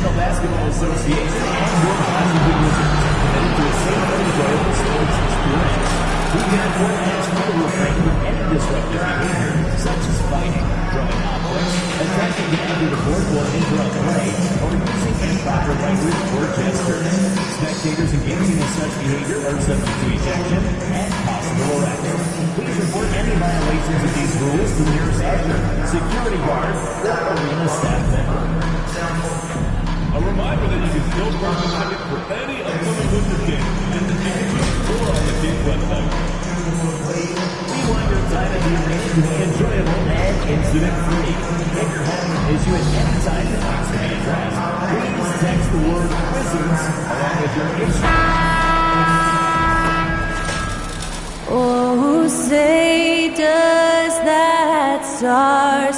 National Basketball Association and your Washington Wizards, committed to a safe and enjoyable sports experience. We therefore ask you to refrain from any disruptive behavior, such as fighting, throwing objects, attempting to enter the court while interrupt play, or using improper language or gestures. Spectators engaging in such behavior are subject to ejection and possible arrest. Please report any violations of these rules to the nearest usher, security guard, or arena staff member. A reminder that you can still purchase tickets for any upcoming Wizards game and the tickets store on the team's website. We want your time at the arena to be enjoyable and incident-free. If you're having an issue at any time that needs to be addressed, please text the word Wizards along with your issue. Oh, say does that star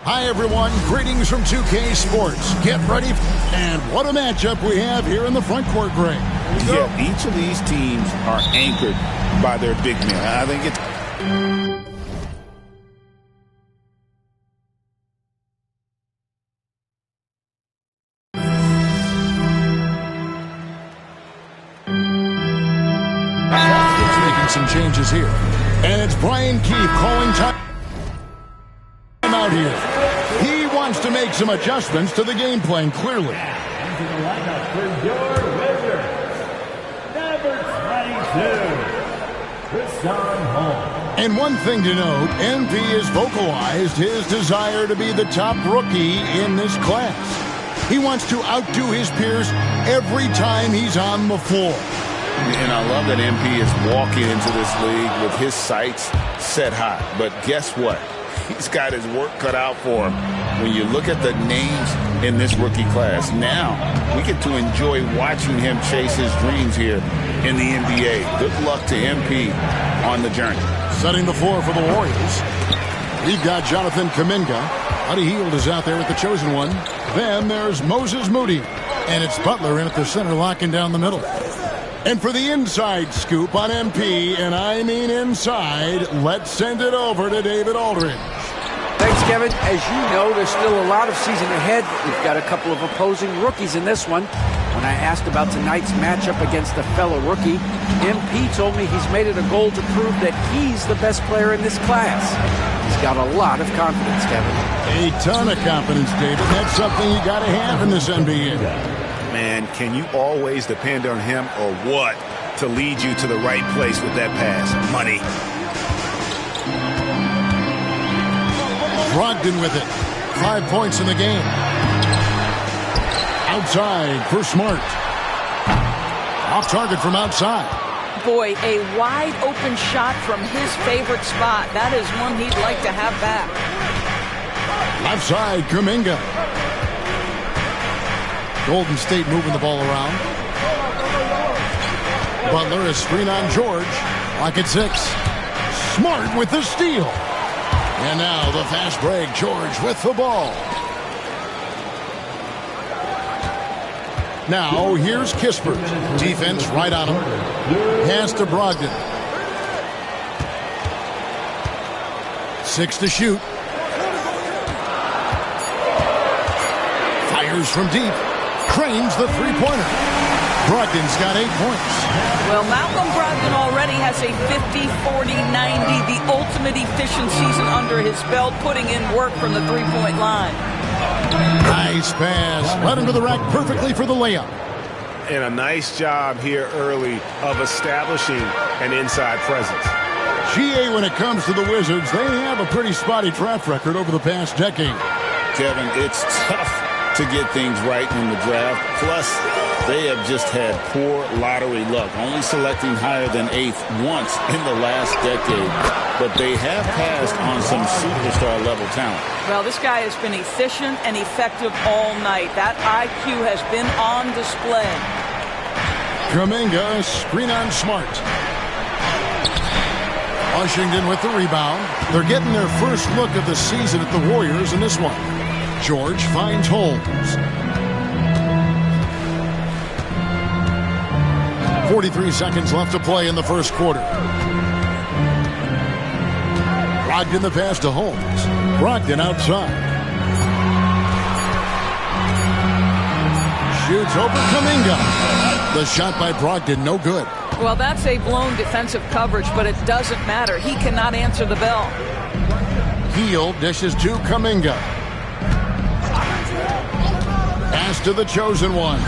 Hi, everyone. Greetings from 2K Sports. Get ready. And what a matchup we have here in the front court, Greg. Yeah, each of these teams are anchored by their big men. I think it's... making some changes here. And it's Brian Keefe calling time out here. He wants to make some adjustments to the game plan, clearly. Into the lineup for your Wizards, number 22, Rashawn Holmes. And one thing to note, MP has vocalized his desire to be the top rookie in this class. He wants to outdo his peers every time he's on the floor. And I love that MP is walking into this league with his sights set high. But guess what? He's got his work cut out for him. When you look at the names in this rookie class, now we get to enjoy watching him chase his dreams here in the NBA. Good luck to MP on the journey. Setting the floor for the Warriors. We've got Jonathan Kuminga. Buddy Hield is out there at the chosen one. Then there's Moses Moody. And it's Butler in at the center, locking down the middle. And for the inside scoop on MP, and I mean inside, let's send it over to David Aldridge. Thanks, Kevin. As you know, there's still a lot of season ahead. We've got a couple of opposing rookies in this one. When I asked about tonight's matchup against a fellow rookie, MP told me he's made it a goal to prove that he's the best player in this class. He's got a lot of confidence, Kevin. A ton of confidence, David. That's something you got to have in this NBA. Man, can you always depend on him or what to lead you to the right place with that pass? Money. Brogdon with it. 5 points in the game. Outside for Smart. Off target from outside. Boy, a wide open shot from his favorite spot. That is one he'd like to have back. Left side, Kuminga. Golden State moving the ball around. Butler is screen on George. Clock at 6. Smart with the steal. And now the fast break. George with the ball. Now here's Kispert. Defense right on him. Pass to Brogdon. 6 to shoot. Fires from deep. Cranes the three-pointer. Brogdon's got 8 points. Well, Malcolm Brogdon already has a 50, 40, 90, the ultimate efficient season under his belt, putting in work from the three-point line. Nice pass. Led him to the rack perfectly for the layup. And a nice job here early of establishing an inside presence. GA, when it comes to the Wizards, they have a pretty spotty track record over the past decade. Kevin, it's tough to get things right in the draft. Plus, they have just had poor lottery luck, only selecting higher than 8th once in the last decade. But they have passed on some superstar-level talent. Well, this guy has been efficient and effective all night. That IQ has been on display. Kuminga, screen on Smart. Washington with the rebound. They're getting their first look of the season at the Warriors in this one. George finds Holmes. 43 seconds left to play in the first quarter. Brogdon the pass to Holmes. Brogdon outside. Shoots over Kuminga. The shot by Brogdon, no good. Well, that's a blown defensive coverage, but it doesn't matter. He cannot answer the bell. Hield dishes to Kuminga. Pass to the chosen one.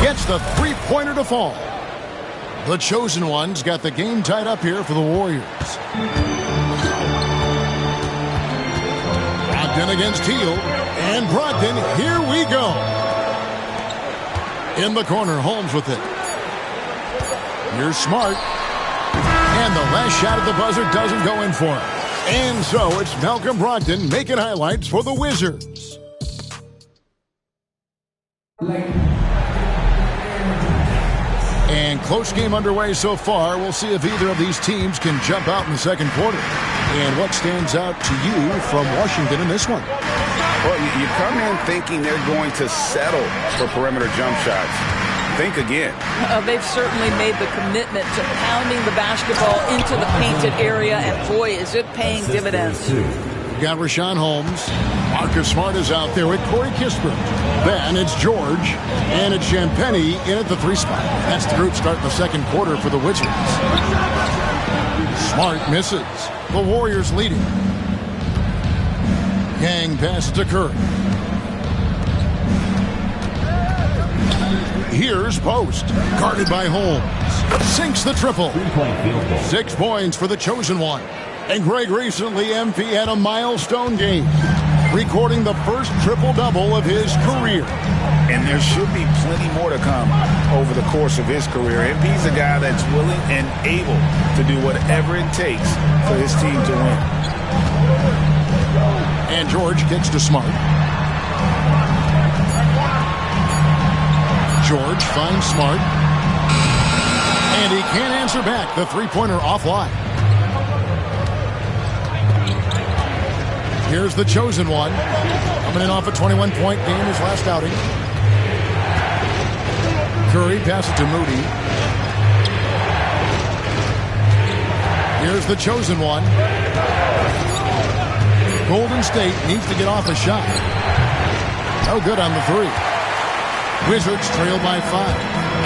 Gets the three-pointer to fall. The chosen one's got the game tied up here for the Warriors. Brogdon against Hield. And Brogdon, here we go. In the corner, Holmes with it. Here's Smart. And the last shot at the buzzer doesn't go in for him. And so it's Malcolm Brogdon making highlights for the Wizards. And close game underway so far. We'll see if either of these teams can jump out in the second quarter. And what stands out to you from Washington in this one? Well, you come in thinking they're going to settle for perimeter jump shots. Think again. They've certainly made the commitment to pounding the basketball into the painted area, and boy, is it paying dividends. We've got Rashawn Holmes. Marcus Smart is out there with Corey Kispert. Then it's George, and it's Champagnie in at the 3 spot. That's the group starting the second quarter for the Wizards. Smart misses. The Warriors leading. Yang passes to Curry. Here's Post. Guarded by Holmes. Sinks the triple. 6 points for the chosen one. And Greg, recently MP had a milestone game, recording the first triple-double of his career. And there should be plenty more to come over the course of his career. MP's a guy that's willing and able to do whatever it takes for his team to win. And George gets to Smart. George finds Smart. And he can't answer back. The three-pointer offline. Here's the chosen one. Coming in off a 21-point game his last outing. Curry passes to Moody. Here's the chosen one. Golden State needs to get off a shot. No good on the 3. Wizards trail by 5.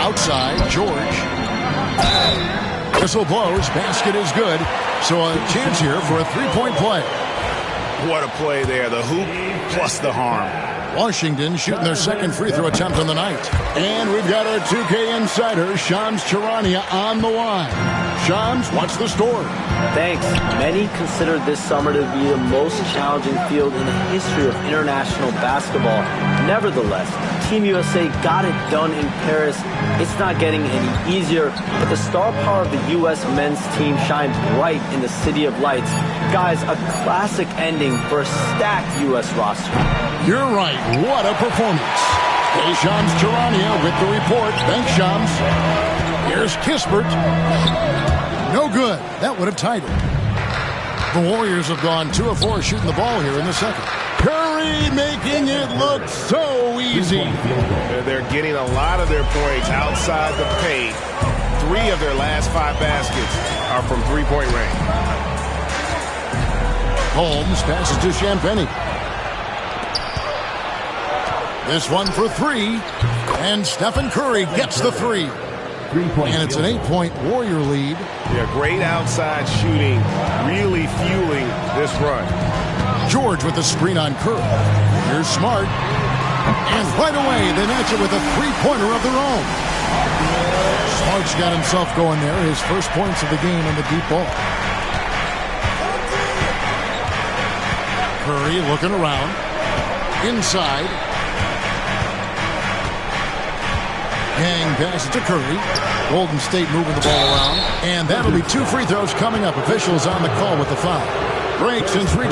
Outside, George. Whistle blows. Basket is good. So a chance here for a three-point play. What a play there. The hoop plus the harm. Washington shooting their second free throw attempt on the night. And we've got our 2K insider, Shams Charania, on the line. Shams, what's the story? Thanks. Many consider this summer to be the most challenging field in the history of international basketball. Nevertheless, Team USA got it done in Paris. It's not getting any easier, but the star power of the U.S. men's team shined bright in the City of Lights. Guys, a classic ending for a stacked U.S. roster. You're right. What a performance. Hey, Shams Charania with the report. Thanks, Shams. Here's Kispert. No good. That would have tied it. The Warriors have gone 2 of 4 shooting the ball here in the second. Curry making it look so easy. They're getting a lot of their points outside the paint. 3 of their last 5 baskets are from three-point range. Holmes passes to Champagnie. This one for 3. And Stephen Curry gets the 3. And it's an 8-point Warrior lead. Yeah, great outside shooting, really fueling this run. George with the screen on Curry. Here's Smart. And right away, they match it with a three-pointer of their own. Smart's got himself going there. His first points of the game on the deep ball. Curry looking around. Inside. Yang passes to Curry. Golden State moving the ball around. And that'll be 2 free throws coming up. Officials on the call with the foul. Breaks in 3.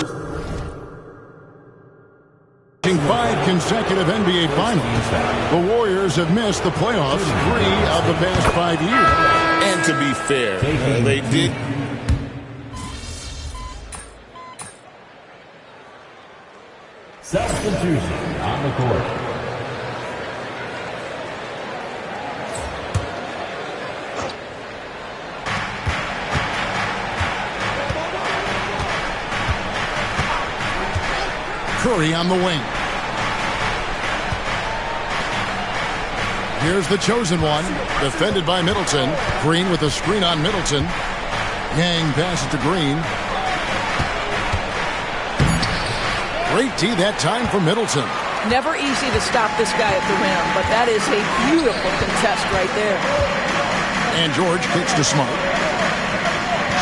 5 consecutive NBA Finals. The Warriors have missed the playoffs 3 of the past 5 years. And to be fair, they did. Substitution on the court. Curry on the wing. Here's the chosen one, defended by Middleton. Green with a screen on Middleton. Yang passes to Green. Great D that time for Middleton. Never easy to stop this guy at the rim, but that is a beautiful contest right there. And George kicks to Smart.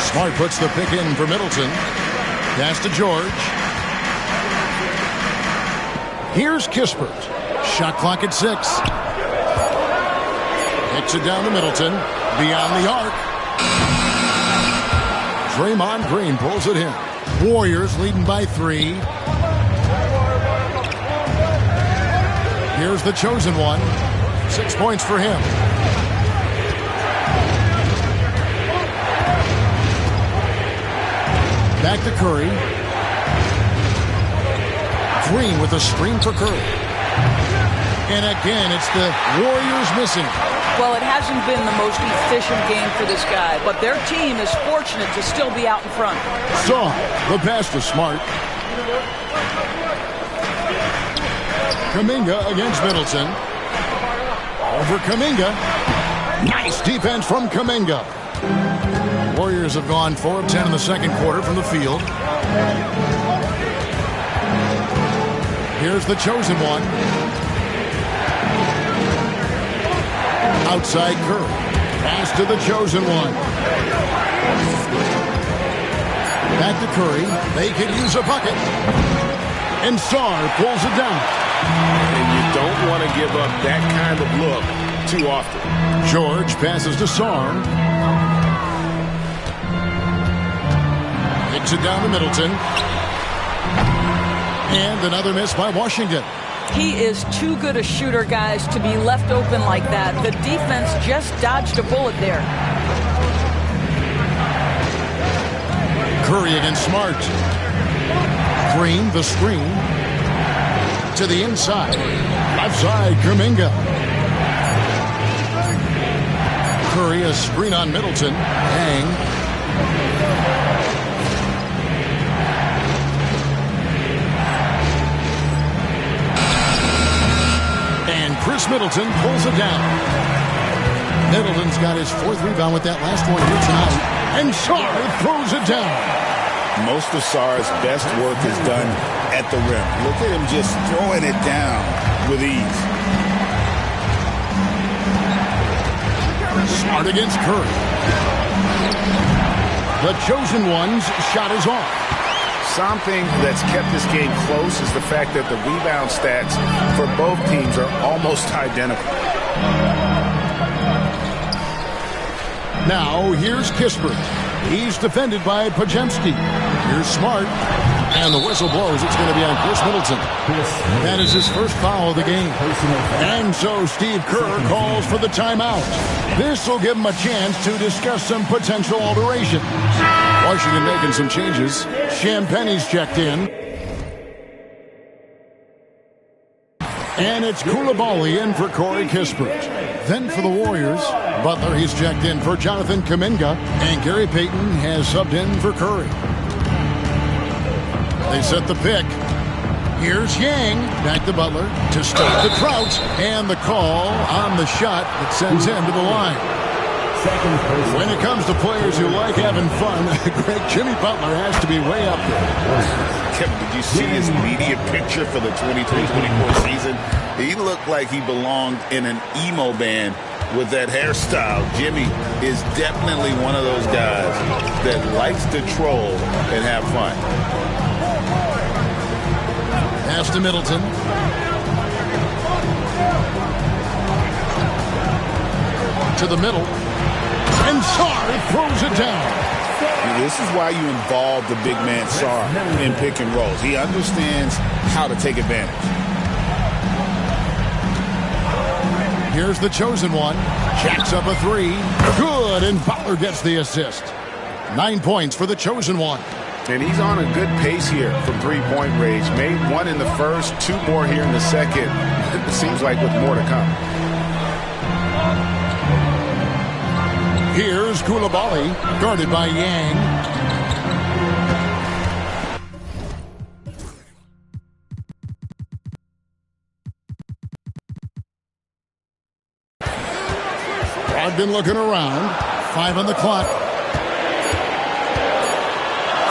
Smart puts the pick in for Middleton. Pass to George. Here's Kispert. Shot clock at 6. Hits it down to Middleton. Beyond the arc. Draymond Green pulls it in. Warriors leading by 3. Here's the chosen one. 6 points for him. Back to Curry. Green with a screen for Curry. And again, it's the Warriors missing. Well, it hasn't been the most efficient game for this guy, but their team is fortunate to still be out in front. So, the pass to Smart. Kuminga against Middleton. Over Kuminga. Nice defense from Kuminga. Warriors have gone 4 of 10 in the second quarter from the field. Here's the chosen one. Outside Curry. Pass to the chosen one. Back to Curry. They could use a bucket. And Sarr pulls it down. And you don't want to give up that kind of look too often. George passes to Sarr. Hits it down to Middleton. And another miss by Washington. He is too good a shooter, guys, to be left open like that. The defense just dodged a bullet there. Curry against Smart. Green, the screen. To the inside. Left side, Kuminga. Curry, a screen on Middleton. Hang. And Chris Middleton pulls it down. Middleton's got his 4th rebound with that last one here tonight. And Sarr throws it down. Most of Sarr's best work is done at the rim. Look at him just throwing it down with ease. Smart against Curry. The chosen one's shot is off. Something that's kept this game close is the fact that the rebound stats for both teams are almost identical. Now, here's Kispert. He's defended by Podziemski. Here's Smart. And the whistle blows. It's going to be on Chris Middleton. That is his first foul of the game. And so Steve Kerr calls for the timeout. This will give him a chance to discuss some potential alterations. Washington making some changes. Champagne's checked in. And it's Coulibaly in for Corey Kispert. Then for the Warriors, Butler, he's checked in for Jonathan Kuminga. And Gary Payton has subbed in for Curry. They set the pick. Here's Yang. Back to Butler. To start the Trout. And the call on the shot that sends him to the line. When it comes to players who like having fun, great Jimmy Butler has to be way up there. Kevin, did you see his media picture for the 23-24 season? He looked like he belonged in an emo band with that hairstyle. Jimmy is definitely one of those guys that likes to troll and have fun. Pass to Middleton. To the middle. And Sarr throws it down. This is why you involve the big man Sarr in pick and rolls. He understands how to take advantage. Here's the chosen one. Jacks up a 3. Good, and Butler gets the assist. 9 points for the chosen one. And he's on a good pace here from three-point range. Made 1 in the first, 2 more here in the second. It seems like with more to come. Here's Coulibaly, guarded by Yang. Brogdon looking around. 5 on the clock.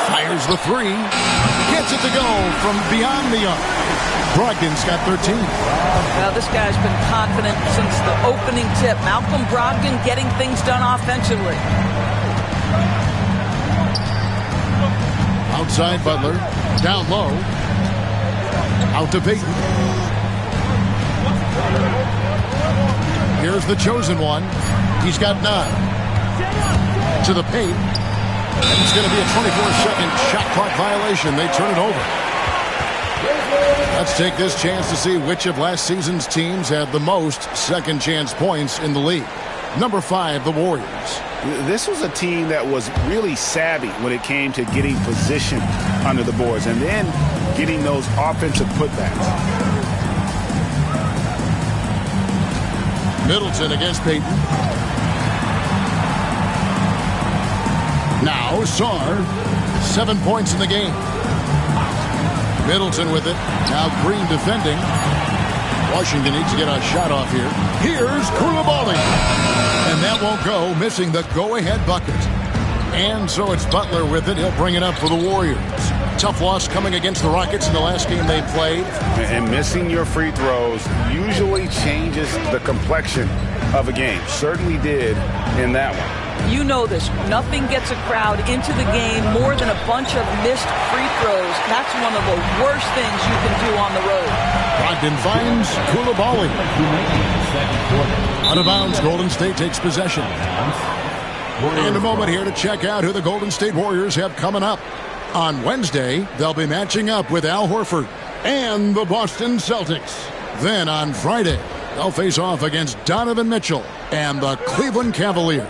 Fires the 3. Gets it to go from beyond the arc. Brogdon's got 13. Well, this guy's been confident since the opening tip. Malcolm Brogdon getting things done offensively. Outside Butler. Down low. Out to Payton. Here's the chosen one. He's got 9. To the paint. And it's going to be a 24-second shot clock violation. They turn it over. Let's take this chance to see which of last season's teams had the most second chance points in the league. Number 5, the Warriors. This was a team that was really savvy when it came to getting position under the boards and then getting those offensive putbacks. Middleton against Payton. Now Sarr, 7 points in the game. Middleton with it. Now Green defending. Washington needs to get a shot off here. Here's Koulibaly. And that won't go, missing the go-ahead bucket. And so it's Butler with it. He'll bring it up for the Warriors. Tough loss coming against the Rockets in the last game they played. And missing your free throws usually changes the complexion of a game. Certainly did in that one. You know this. Nothing gets a crowd into the game more than a bunch of missed free throws. That's one of the worst things you can do on the road. Brogdon finds Koulibaly. Out of bounds, Golden State takes possession. And a moment here to check out who the Golden State Warriors have coming up. On Wednesday, they'll be matching up with Al Horford and the Boston Celtics. Then on Friday, they'll face off against Donovan Mitchell and the Cleveland Cavaliers.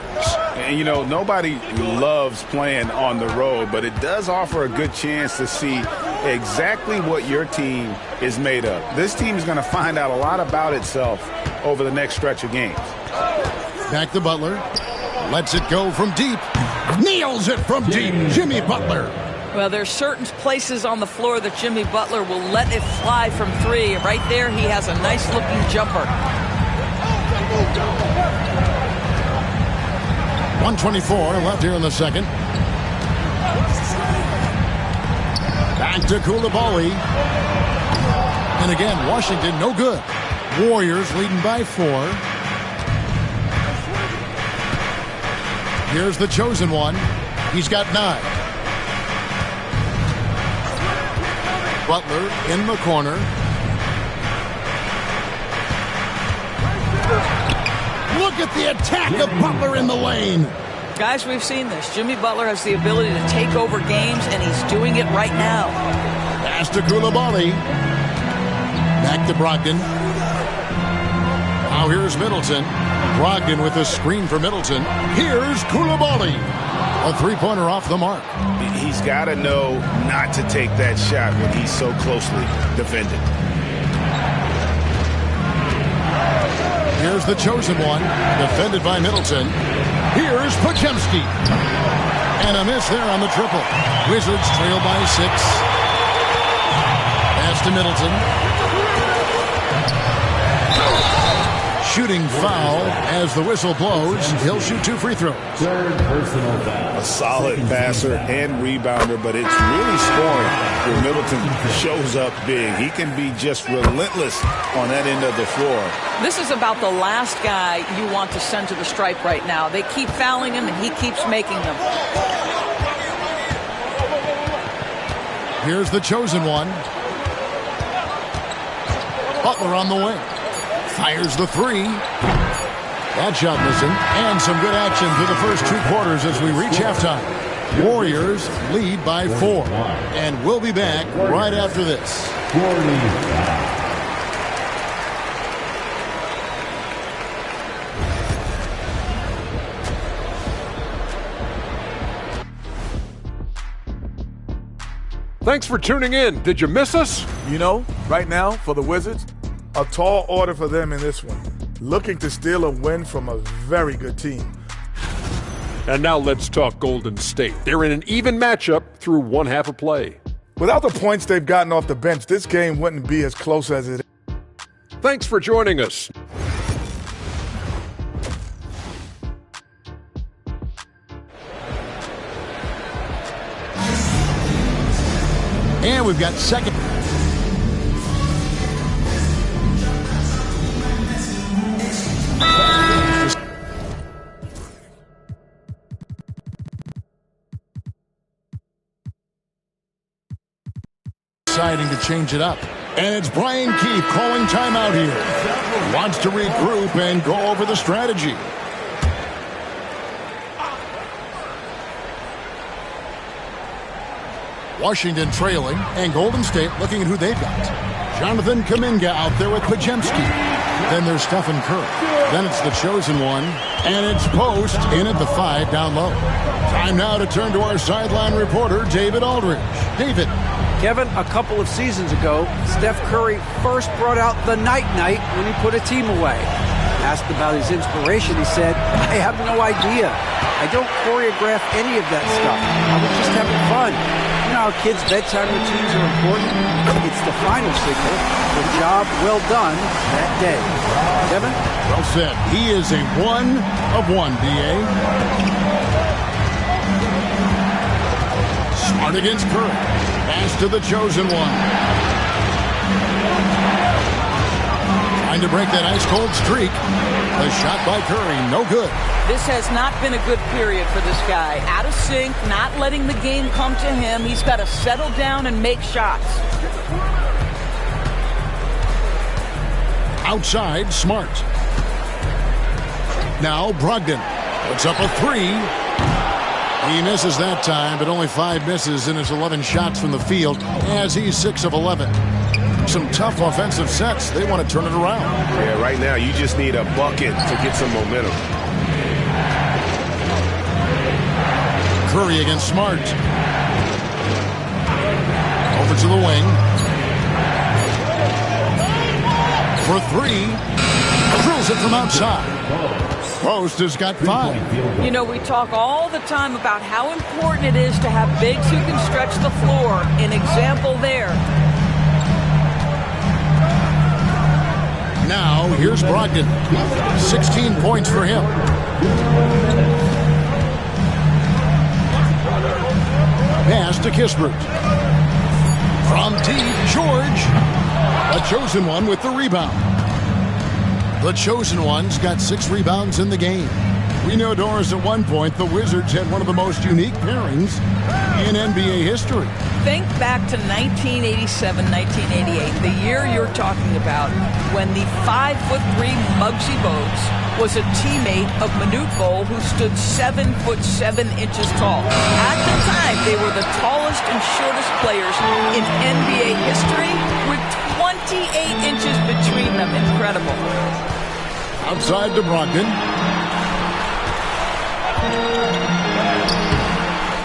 And, you know, nobody loves playing on the road, but it does offer a good chance to see exactly what your team is made of. This team is going to find out a lot about itself over the next stretch of games. Back to Butler. Lets it go from deep. Nails it from deep. Jimmy Butler. Well, there's certain places on the floor that Jimmy Butler will let it fly from 3. Right there, he has a nice-looking jumper. 1:24 left here in the second. Back to Koulibaly. And again, Washington no good. Warriors leading by 4. Here's the chosen one. He's got 9. Butler in the corner. Look at the attack of Butler in the lane. Guys, we've seen this. Jimmy Butler has the ability to take over games, and he's doing it right now. Pass to Koulibaly. Back to Brogdon. Now here's Middleton. Brogdon with a screen for Middleton. Here's Koulibaly. A 3-pointer off the mark. He's got to know not to take that shot when he's so closely defended. Here's the chosen one, defended by Middleton. Here's Podziemski. And a miss there on the triple. Wizards trail by 6. Pass to Middleton. Shooting foul as the whistle blows. He'll shoot 2 free throws. Third personal foul. A solid passer and rebounder, but it's really scoring when Middleton shows up big. He can be just relentless on that end of the floor. This is about the last guy you want to send to the stripe right now. They keep fouling him, and he keeps making them. Here's the chosen one. Butler on the wing. Fires the 3. That shot missing. And some good action through the first 2 quarters as we reach halftime. Warriors lead by 4. And we'll be back right after this. Thanks for tuning in. Did you miss us? You know, right now, for the Wizards, a tall order for them in this one. Looking to steal a win from a very good team. And now let's talk Golden State. They're in an even matchup through 1 half of play. Without the points they've gotten off the bench, this game wouldn't be as close as it is. Thanks for joining us. And we've got second. Deciding to change it up. And it's Brian Keith calling timeout here. Wants to regroup and go over the strategy. Washington trailing, and Golden State looking at who they've got. Jonathan Kuminga out there with Pajemski. Then there's Stephen Curry. Then it's the chosen one, and it's Post in at the 5 down low. Time now to turn to our sideline reporter, David Aldridge. David. Kevin, a couple of seasons ago, Steph Curry first brought out the night-night when he put a team away. Asked about his inspiration, he said, I have no idea. I don't choreograph any of that stuff. I was just having fun. You know how kids' bedtime routines are important? It's the final signal for a job well done that day. Kevin? Well said. He is a 1 of 1, B.A. Smart against Curry. Pass to the chosen one. Trying to break that ice-cold streak. A shot by Curry, no good. This has not been a good period for this guy. Out of sync, not letting the game come to him. He's got to settle down and make shots. Outside, Smart. Now Brogdon puts up a 3. He misses that time, but only 5 misses in his 11 shots from the field as he's 6 of 11. Some tough offensive sets. They want to turn it around. Yeah, right now you just need a bucket to get some momentum. Curry against Smart. Over to the wing. For 3. Drills it from outside. Post has got 5. You know, we talk all the time about how important it is to have bigs who can stretch the floor. An example there. Now, here's Brogdon. 16 points for him. Pass to Kispert. From deep, George. A chosen one with the rebound. The chosen one's got 6 rebounds in the game. We know, Doris, at one point the Wizards had one of the most unique pairings in NBA history. Think back to 1987, 1988, the year you're talking about, when the 5'3" Muggsy Bogues was a teammate of Manute Bol, who stood 7'7" tall. At the time, they were the tallest and shortest players in NBA history, with 28 inches between them. Incredible. Outside to Brogdon.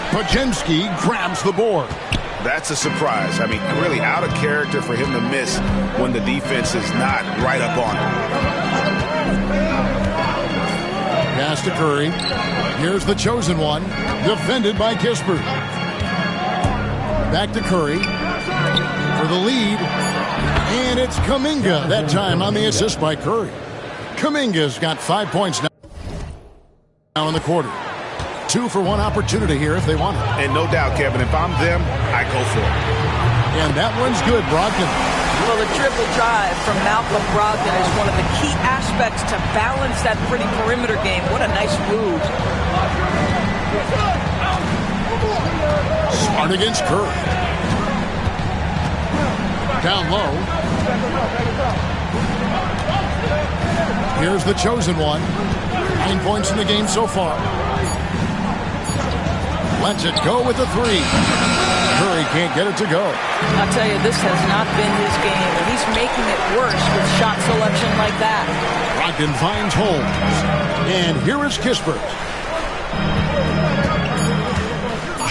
Pajemski grabs the board. That's a surprise. I mean, really out of character for him to miss when the defense is not right up on him. Pass to Curry. Here's the chosen one. Defended by Kispert. Back to Curry for the lead. And it's Kuminga that time on the assist by Curry. Kuminga's got 5 points now in the quarter. 2 for 1 opportunity here if they want it. And no doubt, Kevin, if I'm them, I go for it. And that one's good, Brogdon. Well, the triple drive from Malcolm Brogdon is one of the key aspects to balance that pretty perimeter game. What a nice move. Smart against Curry. Down low. Here's the chosen one. 9 points in the game so far. Lets it go with the 3. Curry can't get it to go. I'll tell you, this has not been his game, and he's making it worse with shot selection like that. Brogdon finds Holmes. And here is Kispert.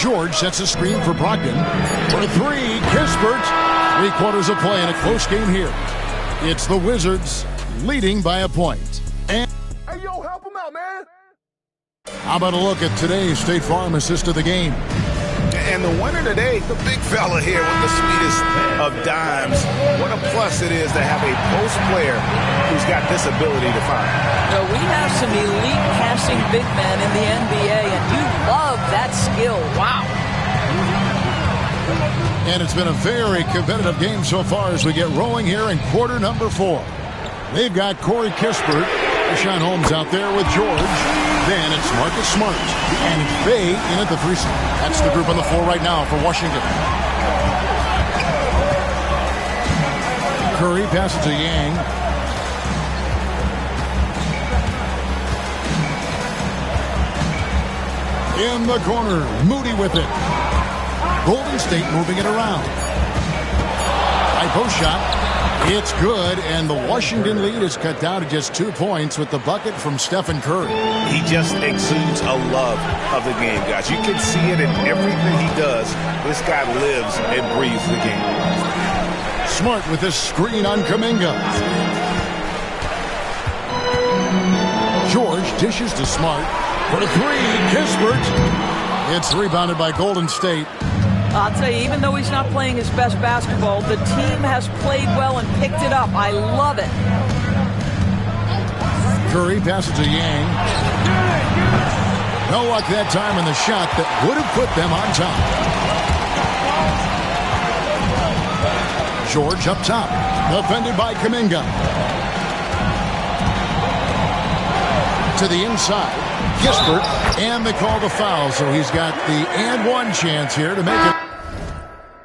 George sets a screen for Brogdon. For 3, Kispert. 3 quarters of play in a close game here. It's the Wizards leading by a point. And Hey, yo, help him out, man. how about a look at today's State Farm assist of the game? And the winner today, the big fella here with the sweetest of dimes. What a plus it is to have a post player who's got this ability to find. So we have some elite passing big men in the NBA, and you love that skill. Wow. And it's been a very competitive game so far as we get rolling here in quarter number 4. They've got Corey Kispert, Richaun Holmes out there with George. Then it's Marcus Smart and Bey in at the 3 seat. That's the group on the floor right now for Washington. Curry passes to Yang. In the corner, Moody with it. Golden State moving it around. High post shot. It's good, and the Washington lead is cut down to just 2 points with the bucket from Stephen Curry. He just exudes a love of the game, guys. You can see it in everything he does. This guy lives and breathes the game. Smart with this screen on Kuminga. George dishes to Smart. For 3, Kispert. It's rebounded by Golden State. I'll tell you, even though he's not playing his best basketball, the team has played well and picked it up. I love it. Curry passes to Yang. No luck that time in the shot that would have put them on top. George up top. Defended by Kuminga. To the inside. Kispert, and they call the foul, so he's got the and one chance here to make it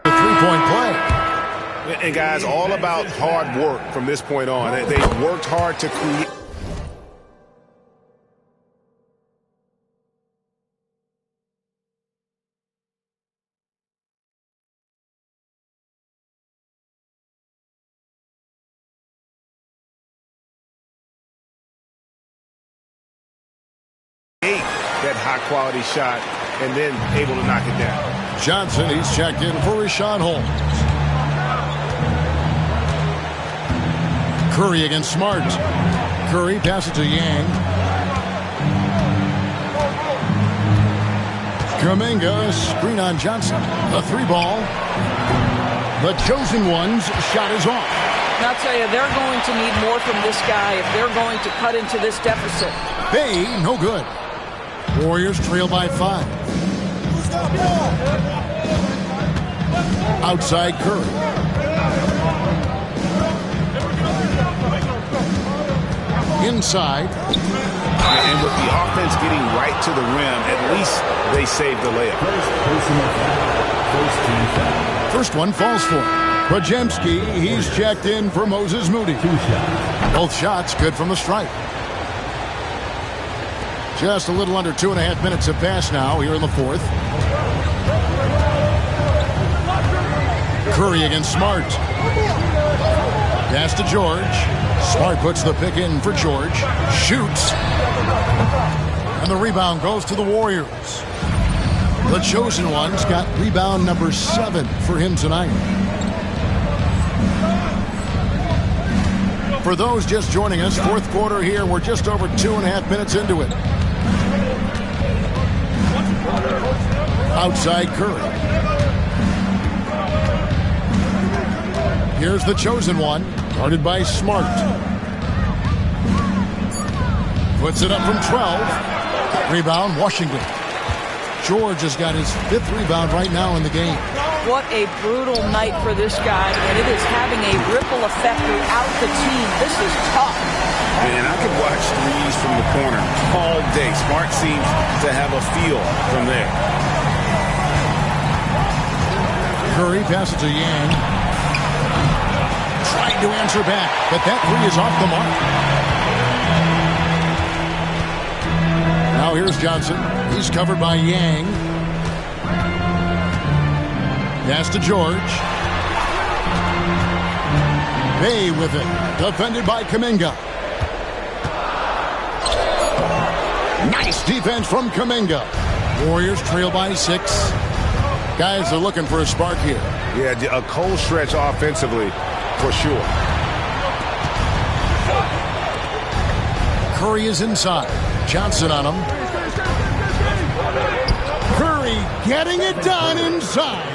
a 3-point play. And guys, all about hard work from this point on. They worked hard to create. That high-quality shot and then able to knock it down. Johnson, he's checked in for Richaun Holmes. Curry against Smart. Curry passes to Yang. Kuminga, screen on Johnson. The 3-ball. The chosen one's shot is off. And I'll tell you, they're going to need more from this guy if they're going to cut into this deficit. Bey, no good. Warriors trail by 5. Outside Curry. Inside. And with the offense getting right to the rim, at least they saved the layup. First one falls for Podziemski. He's checked in for Moses Moody. Both shots good from the stripe. Just a little under 2.5 minutes have passed now here in the 4th. Curry against Smart. Pass to George. Smart puts the pick in for George. Shoots. And the rebound goes to the Warriors. The chosen one's got rebound number 7 for him tonight. For those just joining us, 4th quarter here. We're just over 2.5 minutes into it. Outside Curry. Here's the chosen one, guarded by Smart. Puts it up from 12. Rebound, Washington. George has got his 5th rebound right now in the game. What a brutal night for this guy, and it is having a ripple effect throughout the team. This is tough. And I could watch threes from the corner all day. Smart seems to have a feel from there. Curry passes to Yang. Tried to answer back, but that 3 is off the mark. Now here's Johnson. He's covered by Yang. Pass to George. Bey with it. Defended by Kuminga. Nice defense from Kuminga. Warriors trail by 6. Guys are looking for a spark here. Yeah, a cold stretch offensively for sure. Curry is inside. Johnson on him. Curry getting it done inside.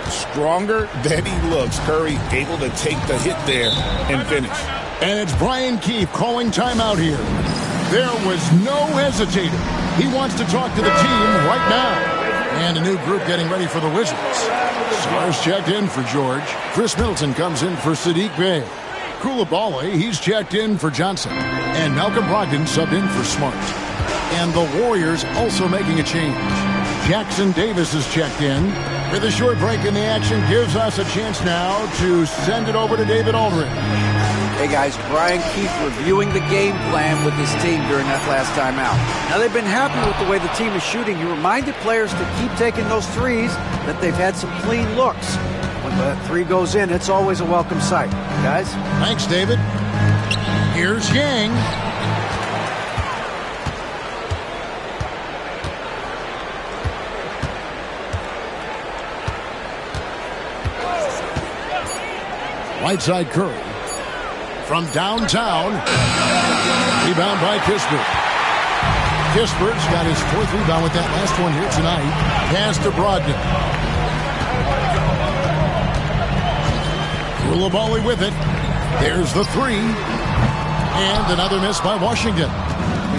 Stronger than he looks. Curry able to take the hit there and finish. And it's Brian Keefe calling timeout here. There was no hesitating. He wants to talk to the team right now. And a new group getting ready for the Wizards. Stars checked in for George. Chris Middleton comes in for Sadiq Bey. Coulibaly, he's checked in for Johnson. And Malcolm Brogdon subbed in for Smart. And the Warriors also making a change. Jackson Davis is checked in. With a short break in the action, gives us a chance now to send it over to David Aldridge. Hey guys, Brian Keefe reviewing the game plan with his team during that last time out. Now they've been happy with the way the team is shooting. He reminded players to keep taking those threes, that they've had some clean looks. When the three goes in, it's always a welcome sight. Guys? Thanks, David. Here's Yang. Right side Curry. From downtown. Rebound by Kispert. Kispert's got his 4th rebound with that last one here tonight. Pass to Brogdon. Coulibaly with it. There's the 3. And another miss by Washington.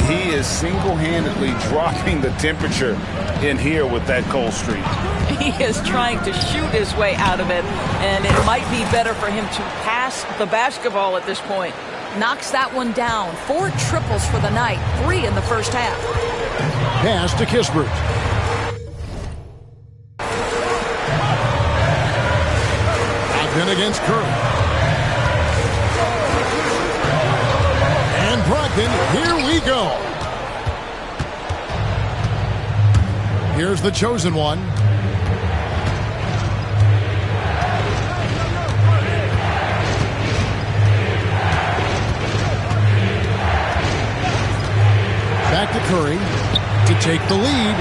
He is single-handedly dropping the temperature in here with that cold streak. He is trying to shoot his way out of it, and it might be better for him to pass the basketball at this point. Knocks that one down. 4 triples for the night, 3 in the first half. Pass to Kispert. Brogdon against Curry. And Brogdon, here we go. Here's the chosen one. Back to Curry to take the lead.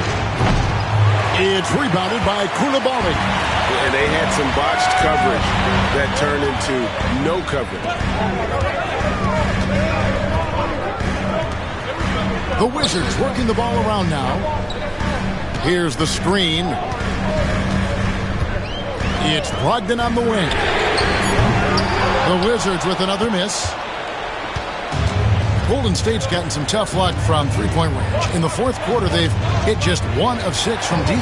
It's rebounded by Coulibaly. And they had some botched coverage that turned into no coverage. The Wizards working the ball around now. Here's the screen. It's Brogdon on the wing. The Wizards with another miss. Golden State's gotten some tough luck from three-point range. In the 4th quarter, they've hit just 1 of 6 from deep.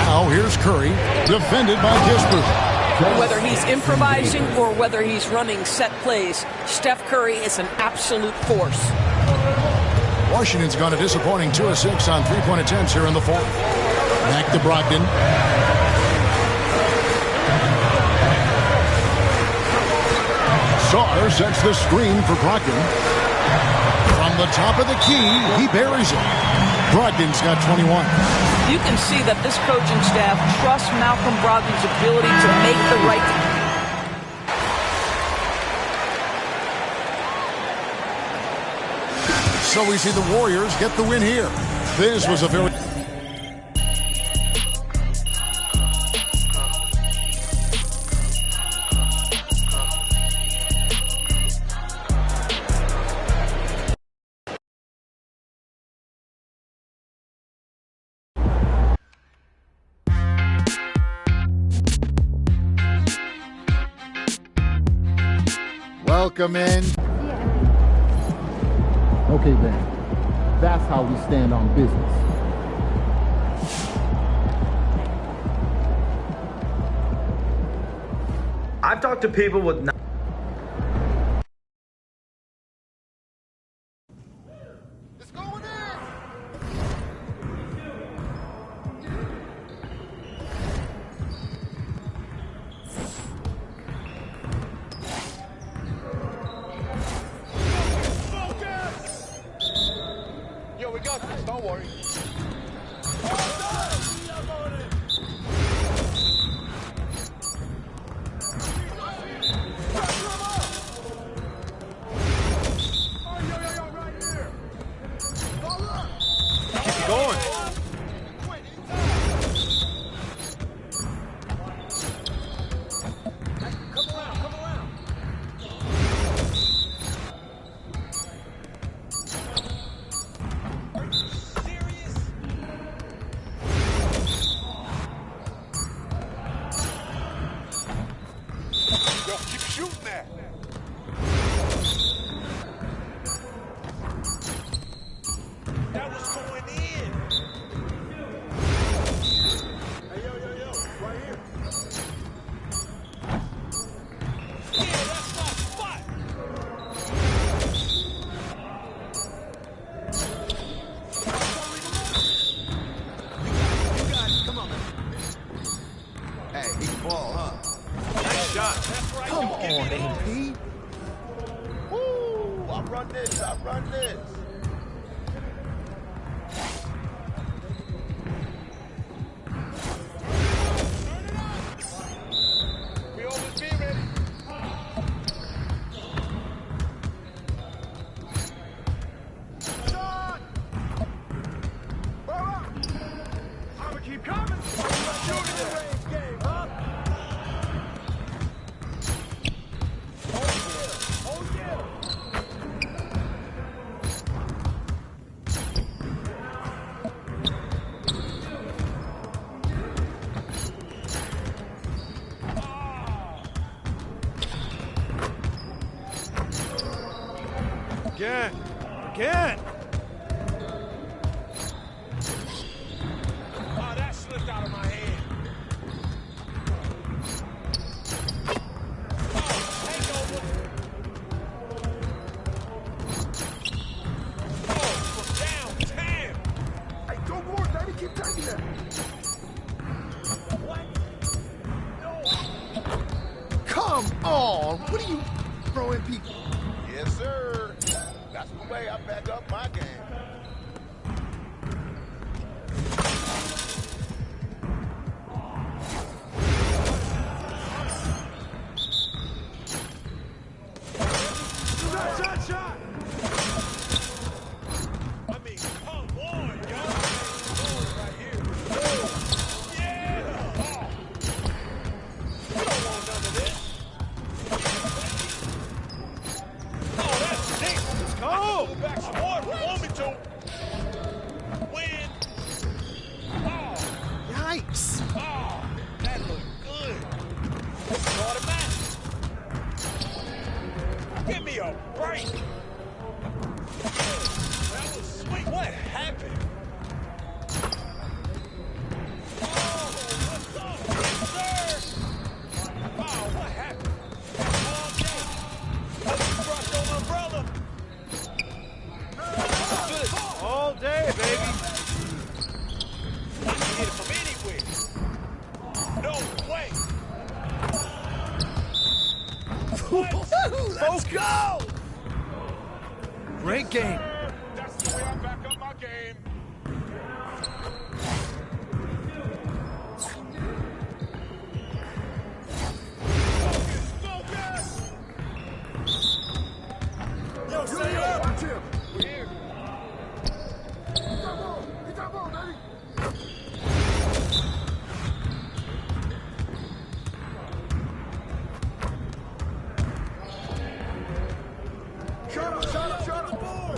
Now here's Curry, defended by Kispert. Whether he's improvising or whether he's running set plays, Steph Curry is an absolute force. Washington's gone a disappointing 2 of 6 on three-point attempts here in the 4th. Back to Brogdon. Sarr sets the screen for Brogdon. From the top of the key, he buries it. Brogdon's got 21. You can see that this coaching staff trusts Malcolm Brogdon's ability to make the right. So we see the Warriors get the win here. This was a very... Welcome in. Okay, then. That's how we stand on business. I've talked to people with... Don't worry. Keep it going. That was Come on, MP. Woo! I run this. I run this. We always be ready. Shot! I'ma keep coming. Shooting the range game, huh? Oh yeah. Again. Again. Oh, that slipped out of my hand. Oh, takeover. Oh, from downtown. Hey, don't worry, baby. Keep taking that. What? No. Come on. What are you throwing people? Yes, sir. That's the way I back up my game. Shot! I mean, come on, y'all. Right here. Yeah! Oh. You don't want none of this. Oh, that's deep. Let's go. Go back some more if you want me to. Win. Oh. Yikes. Oh, that looked good. This is automatic. Give me a break. That was sweet. What happened? Oh, what's up? Yes, sir. Oh, what happened? All day. Let's crush your umbrella. Good. All day, baby. I can hit it from anywhere. No way. Let's go! Great game. That's the way I back up my game. Focus! Yo, stay up! Watch him! We're here. Get that ball, baby! Shut up, boy!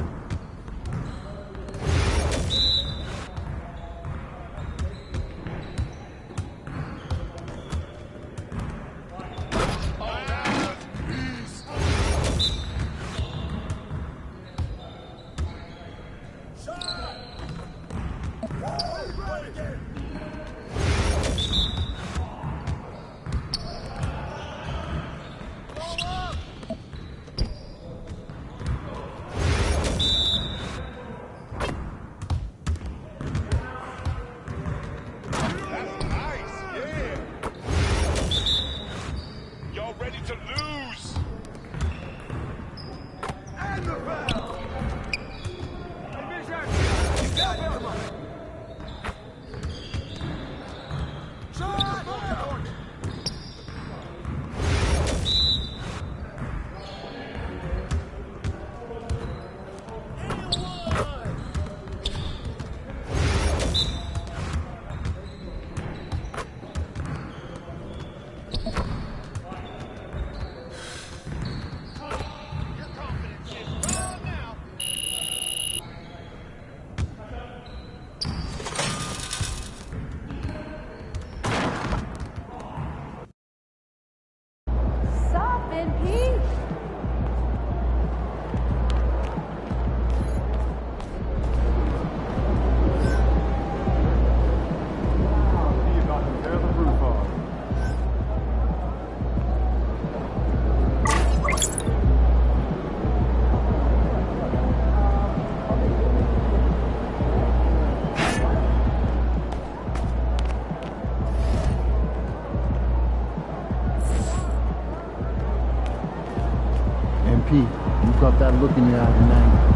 MP. You got that look in your eye tonight.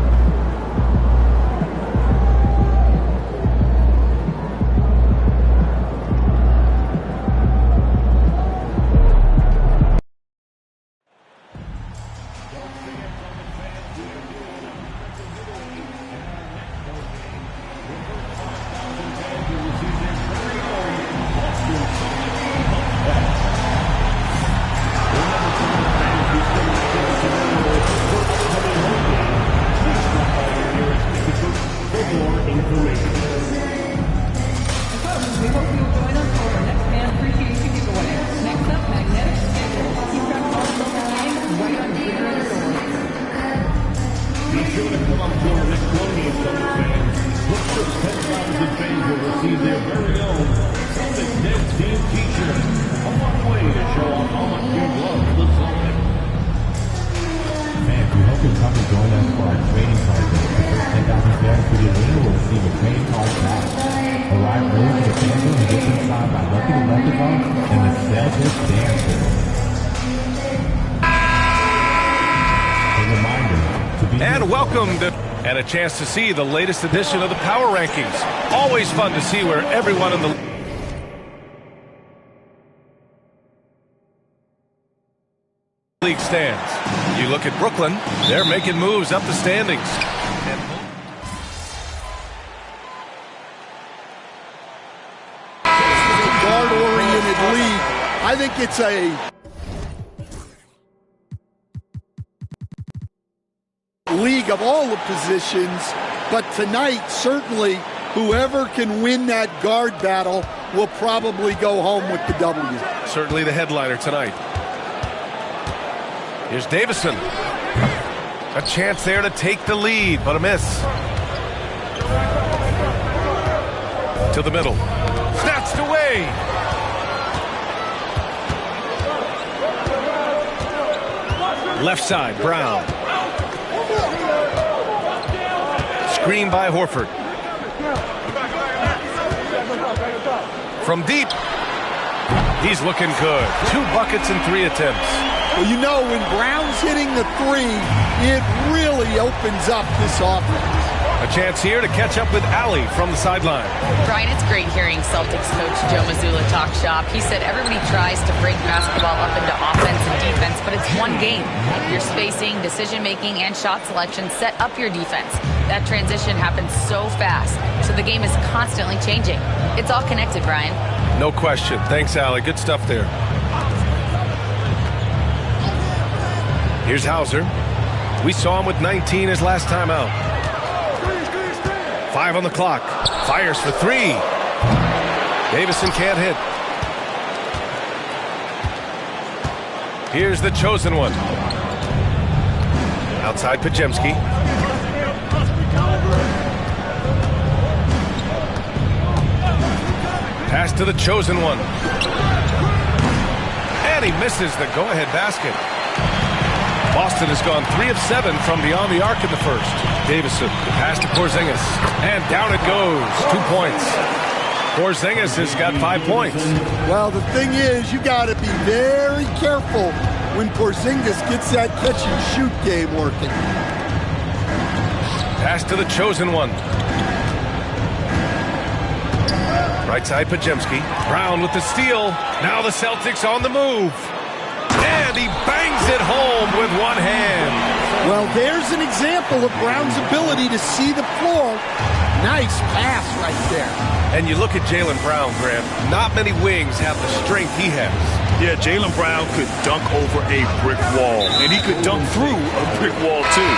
And welcome to and a chance to see the latest edition of the Power Rankings. Always fun to see where everyone in the league stands. You look at Brooklyn, they're making moves up the standings. Guard-oriented league. I think it's a league of all the positions, but tonight, certainly, whoever can win that guard battle will probably go home with the W. Certainly the headliner tonight. Here's Davison. A chance there to take the lead, but a miss. To the middle. Snatched away. Left side, Brown. Screen by Horford. From deep. He's looking good. 2 buckets in 3 attempts. Well, you know, when Brown's hitting the 3, it really opens up this offense. A chance here to catch up with Allie from the sideline. Brian, it's great hearing Celtics coach Joe Mazzulla talk shop. He said everybody tries to break basketball up into offense and defense, but it's one game. Your spacing, decision-making, and shot selection set up your defense. That transition happens so fast, so the game is constantly changing. It's all connected, Brian. No question. Thanks, Allie. Good stuff there. Here's Hauser. We saw him with 19 his last time out. 5 on the clock. Fires for 3. Davison can't hit. Here's the chosen one. Outside Podziemski. Pass to the chosen one. And he misses the go-ahead basket. Boston has gone 3 of 7 from beyond the arc in the first. Davison, the pass to Porzingis. And down it goes. 2 points. Porzingis has got 5 points. Well, the thing is, you got to be very careful when Porzingis gets that catch-and-shoot game working. Pass to the chosen one. Right side, Podziemski. Brown with the steal. Now the Celtics on the move. And he bangs it home with one hand. Well, there's an example of Brown's ability to see the floor. Nice pass right there. And you look at Jaylen Brown, Graham. Not many wings have the strength he has. Yeah, Jaylen Brown could dunk over a brick wall, and he could dunk through a brick wall, too.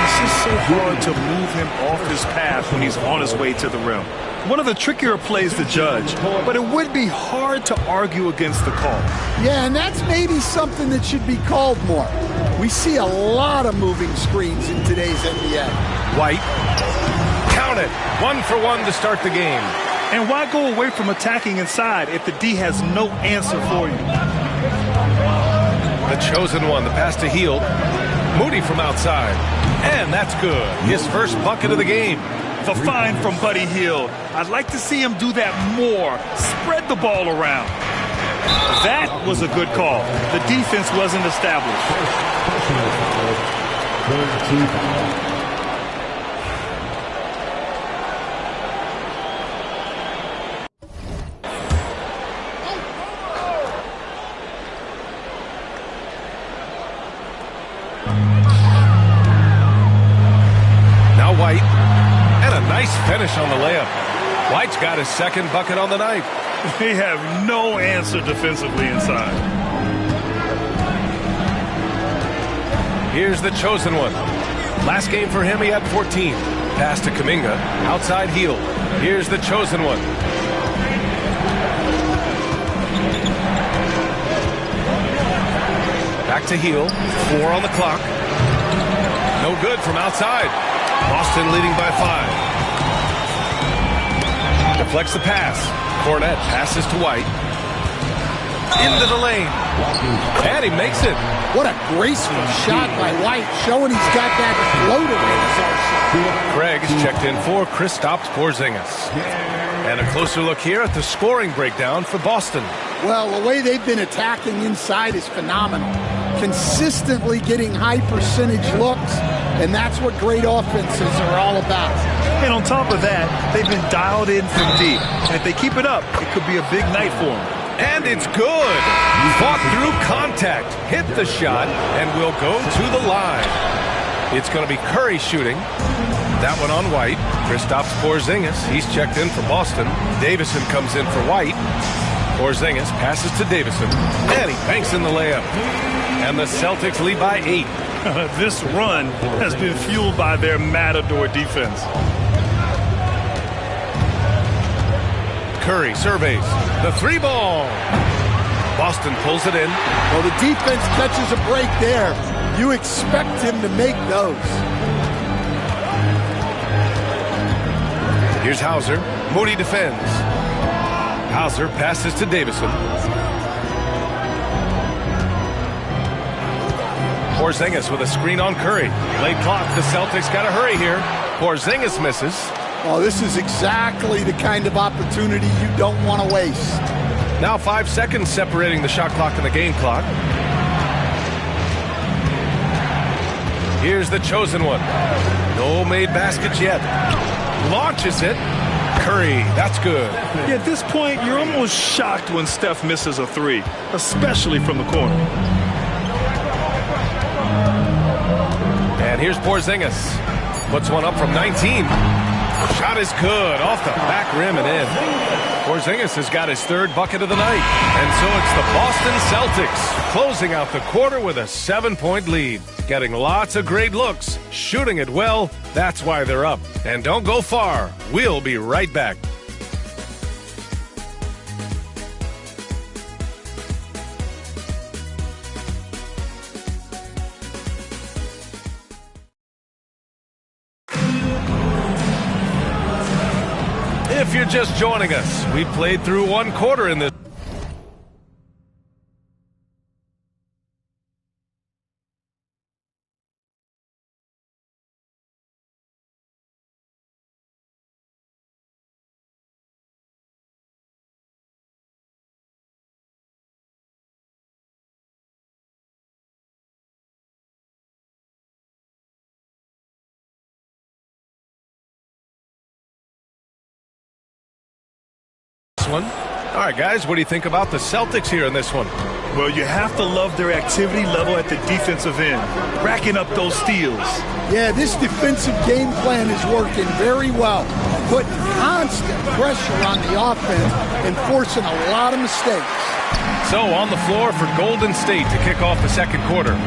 It's just so hard to move him off his path when he's on his way to the rim. One of the trickier plays to judge, but it would be hard to argue against the call. Yeah, and that's maybe something that should be called more. We see a lot of moving screens in today's NBA. White. Count it. 1 for 1 to start the game. And why go away from attacking inside if the D has no answer for you? The chosen one. The pass to Hield. Moody from outside. And that's good. His first bucket of the game. The find from Buddy Hield. I'd like to see him do that more. Spread the ball around. That was a good call. The defense wasn't established. Now White. And a nice finish on the layup. White's got his second bucket on the night. They have no answer defensively inside. Here's the chosen one. Last game for him, he had 14. Pass to Kuminga. Outside heel. Here's the chosen one. Back to heel. 4 on the clock. No good from outside. Boston leading by 5. Deflects the pass. Cornette passes to White. Into the lane. And he makes it. What a graceful shot by White, showing he's got that floater in his arsenal. Craig is checked in for Kristaps Porzingis. And a closer look here at the scoring breakdown for Boston. Well, the way they've been attacking inside is phenomenal. Consistently getting high percentage looks, and that's what great offenses are all about. And on top of that, they've been dialed in from deep. And if they keep it up, it could be a big night for them. And it's good. Fought through contact, hit the shot, and will go to the line. It's going to be Curry shooting. That one on White. Kristaps Porzingis, he's checked in for Boston. Davison comes in for White. Porzingis passes to Davison, and he banks in the layup. And the Celtics lead by 8. This run has been fueled by their matador defense. Curry surveys the 3-ball. Boston pulls it in. Well, the defense catches a break there. You expect him to make those. Here's Hauser. Moody defends. Hauser passes to Davison. Porzingis with a screen on Curry. Late clock. The Celtics got to hurry here. Porzingis misses. Oh, this is exactly the kind of opportunity you don't want to waste. Now 5 seconds separating the shot clock and the game clock. Here's the chosen one. No made baskets yet. Launches it. Curry, that's good. Yeah, at this point, you're almost shocked when Steph misses a 3, especially from the corner. And here's Porzingis. Puts one up from 19. Shot is good. Off the back rim and in. Porzingis has got his 3rd bucket of the night. And so it's the Boston Celtics closing out the quarter with a 7-point lead. Getting lots of great looks. Shooting it well. That's why they're up. And don't go far. We'll be right back. If you're just joining us, we played through 1 quarter in this. One. All right, guys, what do you think about the Celtics here in this one? Well, you have to love their activity level at the defensive end, racking up those steals. Yeah, this defensive game plan is working very well, putting constant pressure on the offense and forcing a lot of mistakes. So on the floor for Golden State to kick off the second quarter.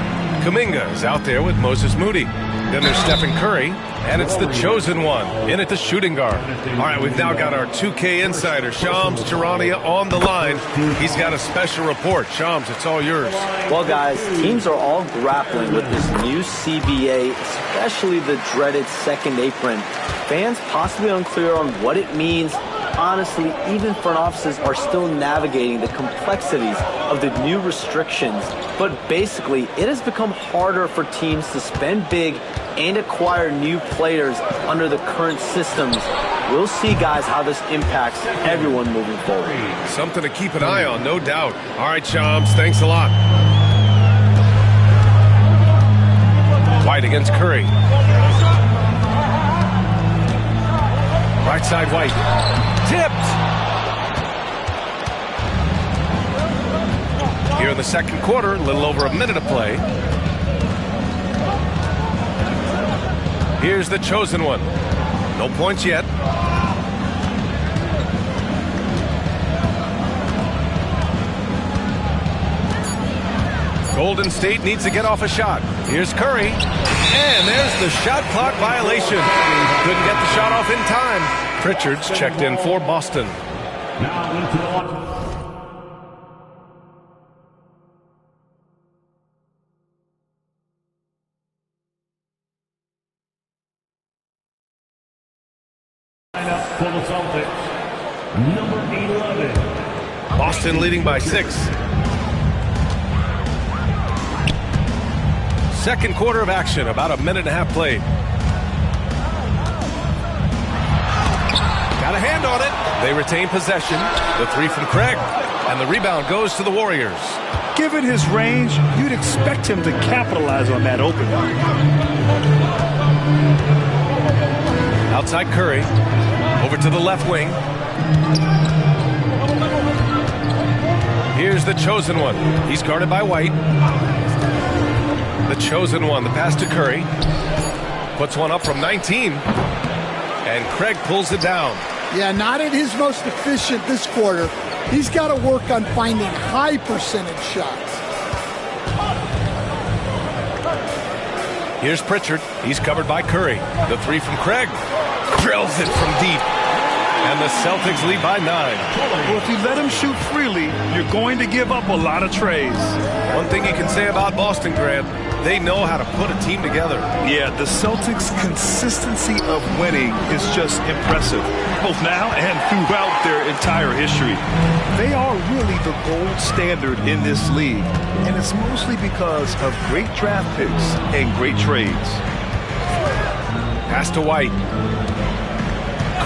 Kuminga is out there with Moses Moody. Then there's Stephen Curry, and it's the chosen one in at the shooting guard. All right, we've now got our 2K insider, Shams Charania, on the line. He's got a special report. Shams, it's all yours. Well, guys, teams are all grappling with this new CBA, especially the dreaded second apron. Fans possibly unclear on what it means honestly, even front offices are still navigating the complexities of the new restrictions. But basically, it has become harder for teams to spend big and acquire new players under the current systems. We'll see, guys, how this impacts everyone moving forward. Something to keep an eye on, no doubt. All right, Shams, thanks a lot. White against Curry. Right side, White. Tipped! Here in the second quarter, a little over a minute of play. Here's the chosen one. No points yet. Golden State needs to get off a shot. Here's Curry. And there's the shot clock violation. Couldn't get the shot off in time. Pritchard's checked in for Boston. For the Celtics, number 11. Boston leading by 6. Second quarter of action, about a minute and a half played. Got a hand on it. They retain possession. The three from Craig. And the rebound goes to the Warriors. Given his range, you'd expect him to capitalize on that open. Outside Curry. Over to the left wing. Here's the chosen one. He's guarded by White. The chosen one. The pass to Curry. Puts one up from 19. And Craig pulls it down. Yeah, not at his most efficient this quarter. He's got to work on finding high percentage shots. Here's Pritchard. He's covered by Curry. The three from Craig. Drills it from deep. And the Celtics lead by 9. Well, if you let him shoot freely, you're going to give up a lot of trays. One thing you can say about Boston, Grant, they know how to put a team together. Yeah, the Celtics' consistency of winning is just impressive, both now and throughout their entire history. They are really the gold standard in this league, and it's mostly because of great draft picks and great trades. Pass to White.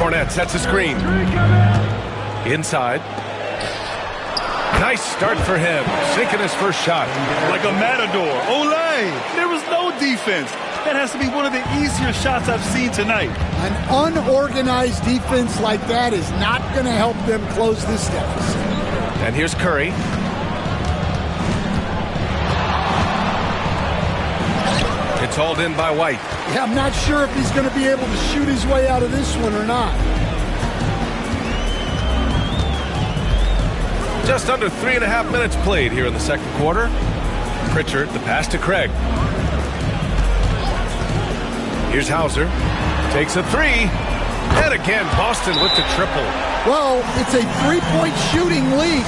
Cornette sets a screen. Inside. Nice start for him. Sinking his first shot. Like a matador. Olay! There was no defense. That has to be one of the easier shots I've seen tonight. An unorganized defense like that is not going to help them close this deficit. And here's Curry. It's hauled in by White. Yeah, I'm not sure if he's going to be able to shoot his way out of this one or not. Just under 3.5 minutes played here in the second quarter. Pritchard, the pass to Craig. Here's Hauser. Takes a three. And again, Boston with the triple. Well, it's a three-point shooting league.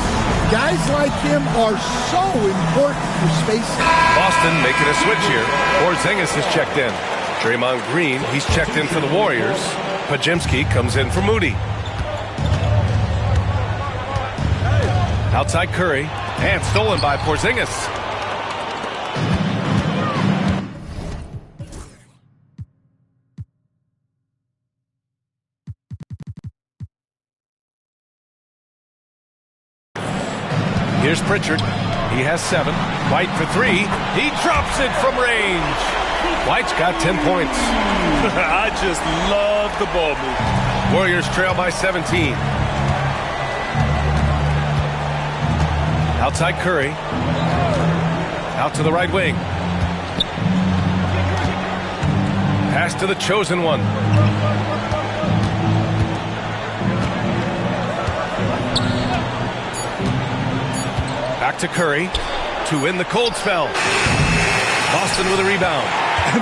Guys like him are so important for spacing. Boston making a switch here. Porzingis is checked in. Draymond Green, he's checked in for the Warriors. Podziemski comes in for Moody. Outside Curry. And stolen by Porzingis. Here's Pritchard. He has 7. White for 3. He drops it from range. White's got 10 points. I just love the ball movement. Warriors trail by 17. Outside Curry. Out to the right wing. Pass to the chosen one. Back to Curry to win the cold spell. Boston with a rebound.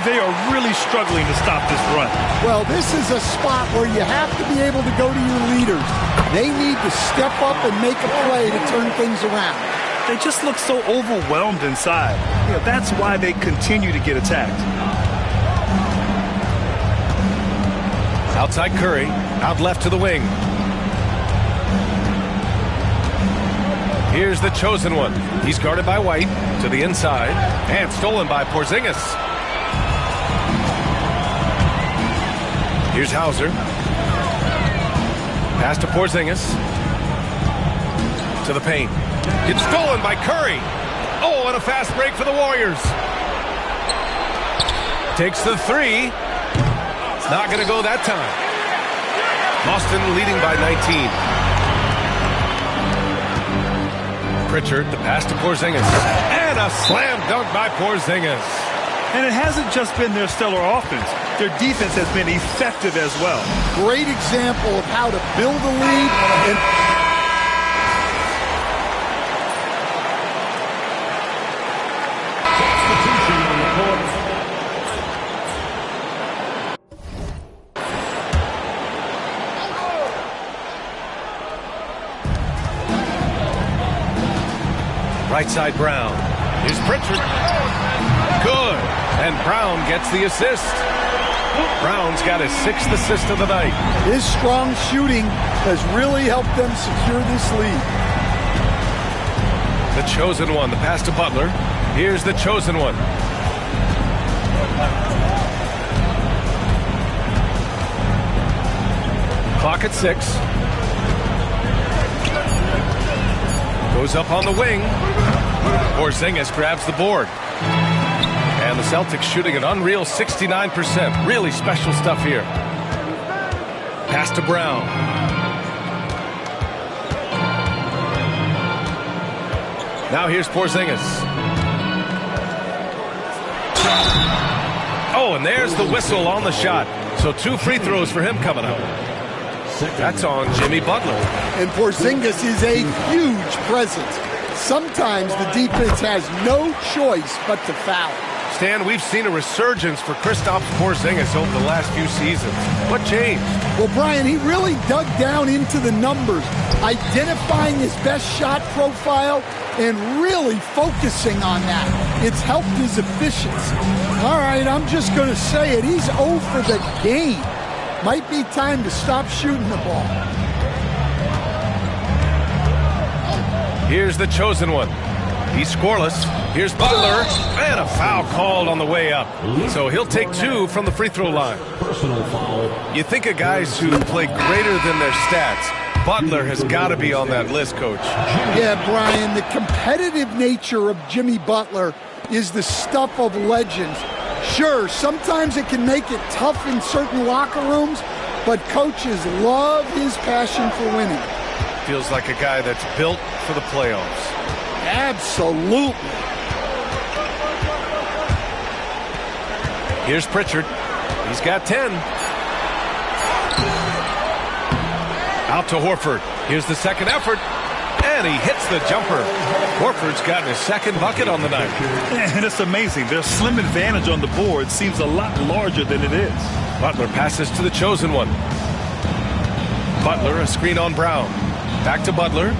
They are really struggling to stop this run. Well, this is a spot where you have to be able to go to your leaders. They need to step up and make a play to turn things around. They just look so overwhelmed inside. You know, that's why they continue to get attacked. Outside Curry, out left to the wing. Here's the chosen one. He's guarded by White to the inside and stolen by Porzingis. Here's Hauser. Pass to Porzingis. To the paint. It's stolen by Curry. Oh, and a fast break for the Warriors. Takes the three. It's not going to go that time. Boston leading by 19. Pritchard, the pass to Porzingis. And a slam dunk by Porzingis. And it hasn't just been their stellar offense. Their defense has been effective as well. Great example of how to build a lead and Right side Brown. Here's Pritchard. Good. And Brown gets the assist. Brown's got his 6th assist of the night. his strong shooting has really helped them secure this lead. The chosen one. The pass to Butler. Here's the chosen one. Clock at 6. Goes up on the wing. Porzingis grabs the board. And the Celtics shooting an unreal 69%. Really special stuff here. Pass to Brown. Now here's Porzingis. Oh, and there's the whistle on the shot. So 2 free throws for him coming up. That's on Jimmy Butler. And Porzingis is a huge presence. Sometimes the defense has no choice but to foul. Stan, we've seen a resurgence for Kristaps Porzingis over the last few seasons. What changed? Well, Brian, he really dug down into the numbers, identifying his best shot profile and really focusing on that. It's helped his efficiency. All right, I'm just going to say it. He's 0 for the game. Might be time to stop shooting the ball. Here's the chosen one. He's scoreless. Here's Butler. And a foul called on the way up. So he'll take 2 from the free throw line. Personal foul. You think of guys who play greater than their stats. Butler has got to be on that list, Coach. Yeah, Brian, the competitive nature of Jimmy Butler is the stuff of legends. Sure, sometimes it can make it tough in certain locker rooms, but coaches love his passion for winning. Feels like a guy that's built for the playoffs. Absolutely. Here's Pritchard. He's got 10. Out to Horford. Here's the second effort. And he hits the jumper. Horford's gotten his 2nd bucket on the night. And it's amazing. Their slim advantage on the board seems a lot larger than it is. Butler passes to the chosen one. Butler, a screen on Brown. Back to Butler.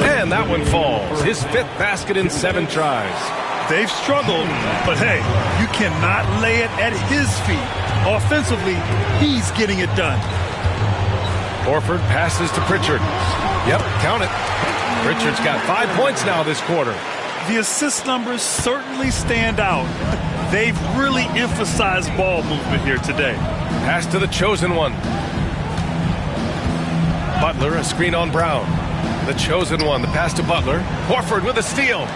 And that one falls. His 5th basket in 7 tries. They've struggled, but hey, you cannot lay it at his feet. Offensively, he's getting it done. Horford passes to Pritchard. Yep, count it. Pritchard's got 5 points now this quarter. The assist numbers certainly stand out. They've really emphasized ball movement here today. Pass to the chosen one. Butler, a screen on Brown. The chosen one, the pass to Butler. Horford with a steal.